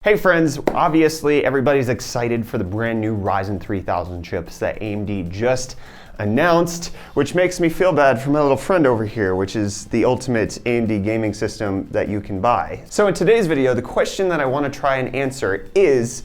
Hey friends, obviously everybody's excited for the brand new Ryzen 3000 chips that AMD just announced, which makes me feel bad for my little friend over here, which is the ultimate AMD gaming system that you can buy. So in today's video, the question that I want to try and answer is,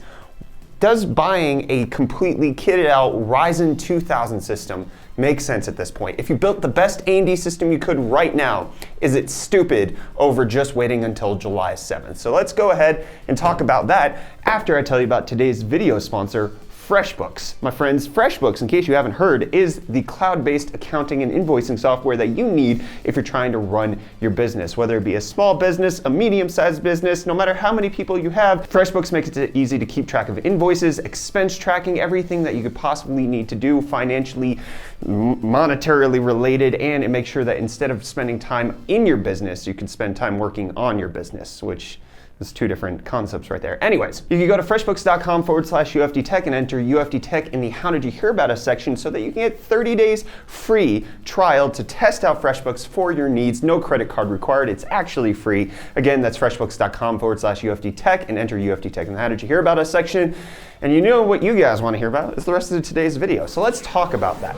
does buying a completely kitted out Ryzen 2000 system make sense at this point? If you built the best AMD system you could right now, is it stupid over just waiting until July 7th? So let's go ahead and talk about that after I tell you about today's video sponsor, FreshBooks. My friends, FreshBooks, in case you haven't heard, is the cloud-based accounting and invoicing software that you need if you're trying to run your business, whether it be a small business, a medium-sized business, no matter how many people you have. FreshBooks makes it easy to keep track of invoices, expense tracking, everything that you could possibly need to do financially, monetarily related, and it makes sure that instead of spending time in your business, you can spend time working on your business, which there's two different concepts right there. Anyways, you can go to freshbooks.com/UFDtech and enter UFDtech in the How Did You Hear About Us section so that you can get 30 days free trial to test out FreshBooks for your needs. No credit card required. It's actually free. Again, that's freshbooks.com/UFDtech and enter UFDtech in the How Did You Hear About Us section. And you know what you guys want to hear about is the rest of today's video. So let's talk about that.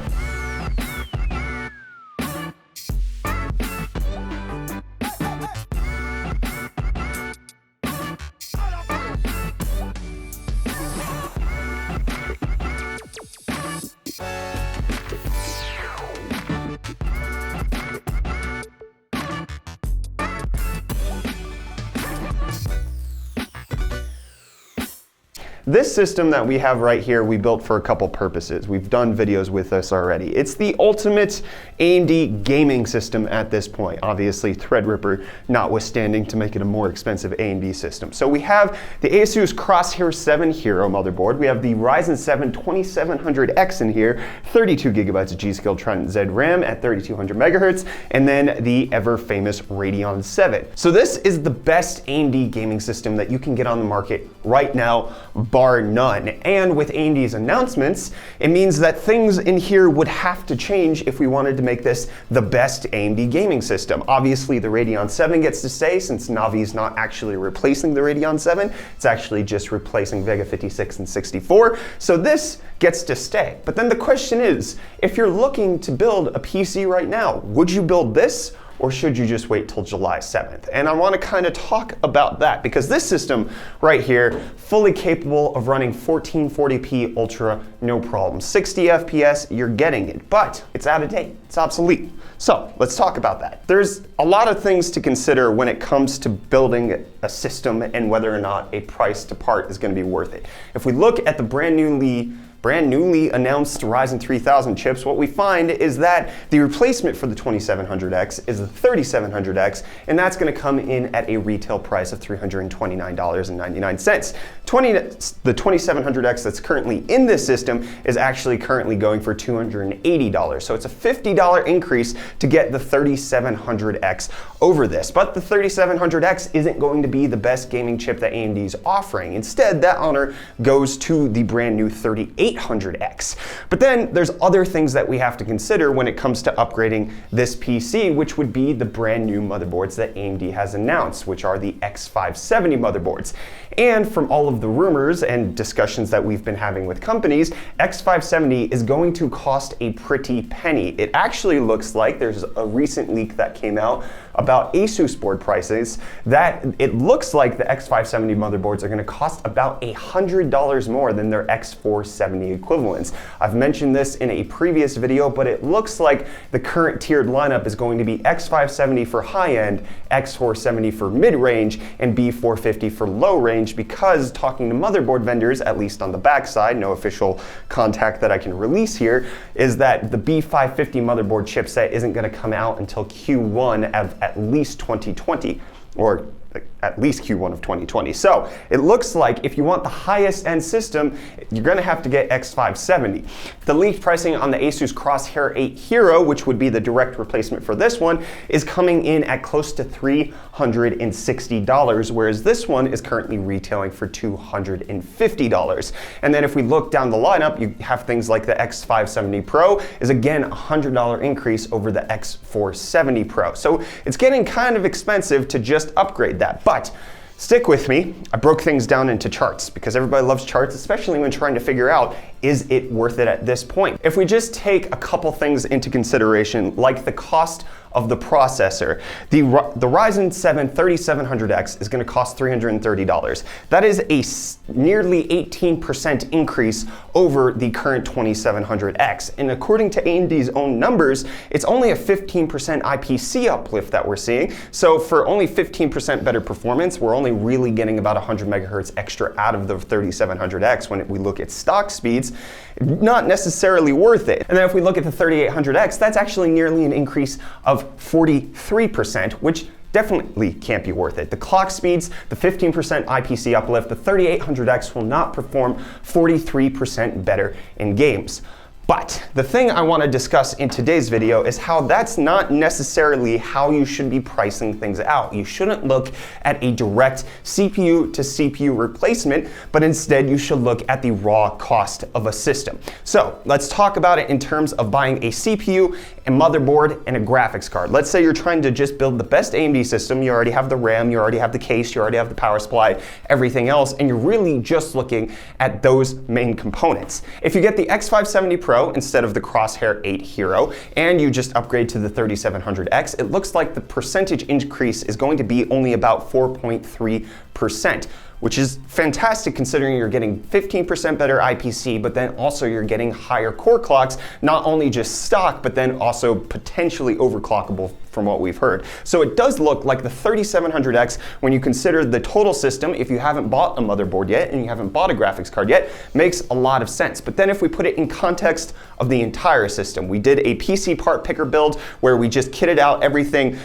This system that we have right here, we built for a couple purposes. We've done videos with this already. It's the ultimate AMD gaming system at this point. Obviously, Threadripper notwithstanding to make it a more expensive AMD system. So we have the Asus Crosshair 7 Hero motherboard. We have the Ryzen 7 2700X in here, 32 gigabytes of G-Skill Trident Z RAM at 3200 megahertz, and then the ever famous Radeon 7. So this is the best AMD gaming system that you can get on the market right now, bar none. And with AMD's announcements, it means that things in here would have to change if we wanted to make this the best AMD gaming system. Obviously, the Radeon 7 gets to stay since Navi's not actually replacing the Radeon 7. It's actually just replacing Vega 56 and 64. So this gets to stay. But then the question is, if you're looking to build a PC right now, would you build this? Or should you just wait till July 7th? And I want to kind of talk about that because this system right here, fully capable of running 1440p Ultra, no problem. 60 FPS, you're getting it, but it's out of date, it's obsolete. So let's talk about that. There's a lot of things to consider when it comes to building a system and whether or not a price to part is going to be worth it. If we look at the brand newly announced Ryzen 3000 chips, what we find is that the replacement for the 2700X is the 3700X, and that's going to come in at a retail price of $329.99. The 2700X that's currently in this system is actually currently going for $280. So it's a $50 increase to get the 3700X over this. But the 3700X isn't going to be the best gaming chip that AMD is offering. Instead, that honor goes to the brand new 3800X. But then there's other things that we have to consider when it comes to upgrading this PC, which would be the brand new motherboards that AMD has announced, which are the X570 motherboards. And from all of the rumors and discussions that we've been having with companies, X570 is going to cost a pretty penny. It actually looks like there's a recent leak that came out about Asus board prices that it looks like the X570 motherboards are going to cost about $100 more than their X470 equivalents. I've mentioned this in a previous video, but it looks like the current tiered lineup is going to be X570 for high-end, X470 for mid-range, and B450 for low-range, because talking to motherboard vendors, at least on the backside, no official contact that I can release here, is that the B550 motherboard chipset isn't going to come out until Q1 of at least 2020, or at least Q1 of 2020. So it looks like if you want the highest end system, you're going to have to get X570. The leaked pricing on the Asus Crosshair 8 Hero, which would be the direct replacement for this one, is coming in at close to $360, whereas this one is currently retailing for $250. And then if we look down the lineup, you have things like the X570 Pro is again a $100 increase over the X470 Pro. So it's getting kind of expensive to just upgrade that. But Stick with me. I broke things down into charts because everybody loves charts, especially when trying to figure out, is it worth it at this point? If we just take a couple things into consideration, like the cost of the processor, the Ryzen 7 3700X is going to cost $330. That is a nearly 18% increase over the current 2700X. And according to AMD's own numbers, it's only a 15% IPC uplift that we're seeing. So for only 15% better performance, we're only really getting about 100 megahertz extra out of the 3700X when we look at stock speeds. Not necessarily worth it. And then if we look at the 3800X, that's actually nearly an increase of 43%, which definitely can't be worth it. The clock speeds, the 15% IPC uplift, the 3800X will not perform 43% better in games. But the thing I want to discuss in today's video is how that's not necessarily how you should be pricing things out. You shouldn't look at a direct CPU to CPU replacement, but instead you should look at the raw cost of a system. So let's talk about it in terms of buying a CPU, a motherboard, and a graphics card. Let's say you're trying to just build the best AMD system. You already have the RAM, you already have the case, you already have the power supply, everything else, and you're really just looking at those main components. If you get the X570 Pro instead of the Crosshair 8 Hero, and you just upgrade to the 3700X, it looks like the percentage increase is going to be only about 4.3%, which is fantastic considering you're getting 15% better IPC, but then also you're getting higher core clocks, not only just stock, but then also potentially overclockable from what we've heard. So it does look like the 3700X, when you consider the total system, if you haven't bought a motherboard yet and you haven't bought a graphics card yet, makes a lot of sense. But then if we put it in context of the entire system, we did a PC part picker build where we just kitted out everything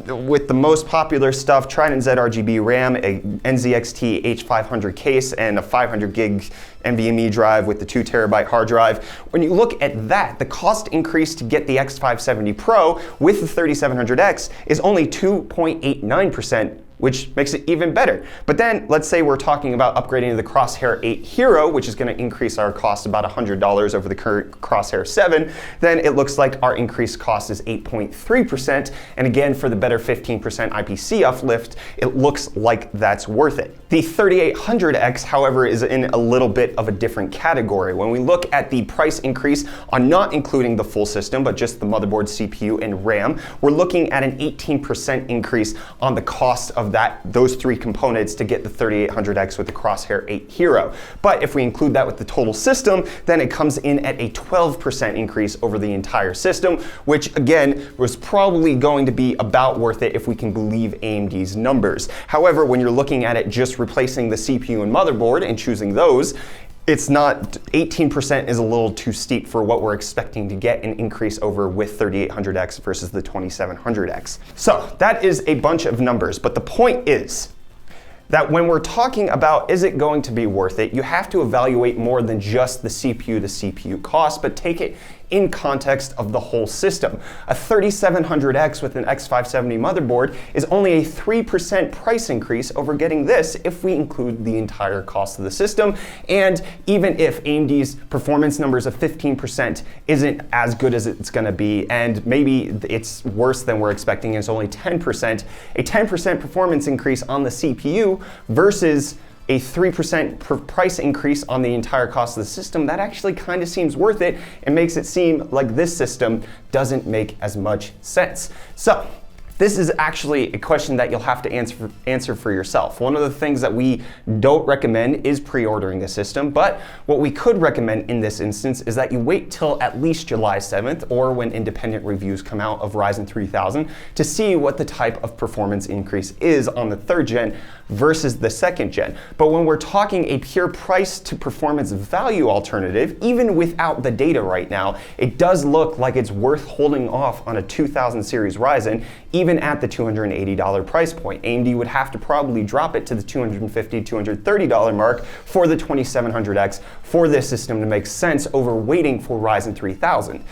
with the most popular stuff, Trident Z-RGB RAM, a NZXT H500 case, and a 500 gig NVMe drive with the 2 terabyte hard drive. When you look at that, the cost increase to get the X570 Pro with the 3700X is only 2.89%, which makes it even better. But then let's say we're talking about upgrading to the Crosshair 8 Hero, which is going to increase our cost about $100 over the current Crosshair 7, then it looks like our increased cost is 8.3%. And again, for the better 15% IPC uplift, it looks like that's worth it. The 3800X, however, is in a little bit of a different category. When we look at the price increase on not including the full system, but just the motherboard, CPU, and RAM, we're looking at an 18% increase on the cost of those three components to get the 3800X with the Crosshair 8 Hero. But if we include that with the total system, then it comes in at a 12% increase over the entire system, which again was probably going to be about worth it if we can believe AMD's numbers. However, when you're looking at it just replacing the CPU and motherboard and choosing those, it's not, 18% is a little too steep for what we're expecting to get an increase over with 3800X versus the 2700X. So that is a bunch of numbers, but the point is that when we're talking about is it going to be worth it, you have to evaluate more than just the CPU to CPU cost, but take it in context of the whole system. A 3700X with an X570 motherboard is only a 3% price increase over getting this if we include the entire cost of the system. And even if AMD's performance numbers of 15% isn't as good as it's going to be, and maybe it's worse than we're expecting, it's only 10%, a 10% performance increase on the CPU versus a 3% price increase on the entire cost of the system, that actually kind of seems worth it and makes it seem like this system doesn't make as much sense. So this is actually a question that you'll have to answer for yourself. One of the things that we don't recommend is pre-ordering a system, but what we could recommend in this instance is that you wait till at least July 7th or when independent reviews come out of Ryzen 3000 to see what the type of performance increase is on the 3rd gen versus the 2nd gen. But when we're talking a pure price to performance value alternative, even without the data right now, it does look like it's worth holding off on a 2000 series Ryzen, even at the $280 price point. AMD would have to probably drop it to the $250, $230 mark for the 2700X for this system to make sense over waiting for Ryzen 3000.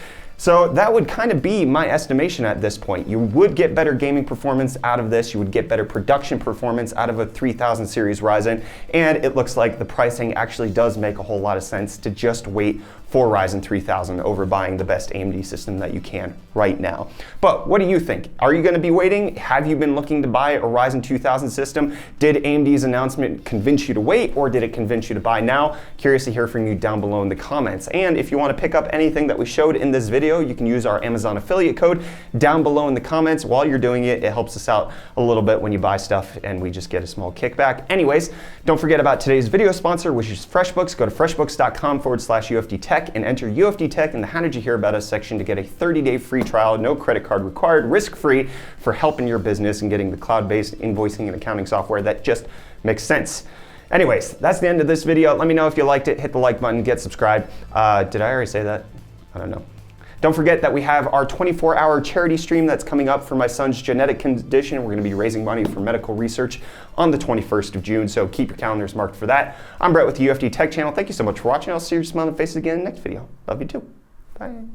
So that would kind of be my estimation at this point. You would get better gaming performance out of this, you would get better production performance out of a 3000 series Ryzen, and it looks like the pricing actually does make a whole lot of sense to just wait for Ryzen 3000 over buying the best AMD system that you can right now. But what do you think? Are you going to be waiting? Have you been looking to buy a Ryzen 2000 system? Did AMD's announcement convince you to wait, or did it convince you to buy now? Curious to hear from you down below in the comments. And if you want to pick up anything that we showed in this video, you can use our Amazon affiliate code down below in the comments. While you're doing it, it helps us out a little bit when you buy stuff, and we just get a small kickback. Anyways, don't forget about today's video sponsor, which is FreshBooks. Go to freshbooks.com/UFD-Tech and enter UFD Tech in the How Did You Hear About Us section to get a 30-day free trial, no credit card required, risk-free, for helping your business and getting the cloud-based invoicing and accounting software that just makes sense. Anyways, that's the end of this video. Let me know if you liked it. Hit the like button, get subscribed. Did I already say that? I don't know. Don't forget that we have our 24-hour charity stream that's coming up for my son's genetic condition. We're going to be raising money for medical research on the 21st of June, so keep your calendars marked for that. I'm Brett with the UFD Tech channel. Thank you so much for watching. I'll see your smiling faces again in the next video. Love you too. Bye.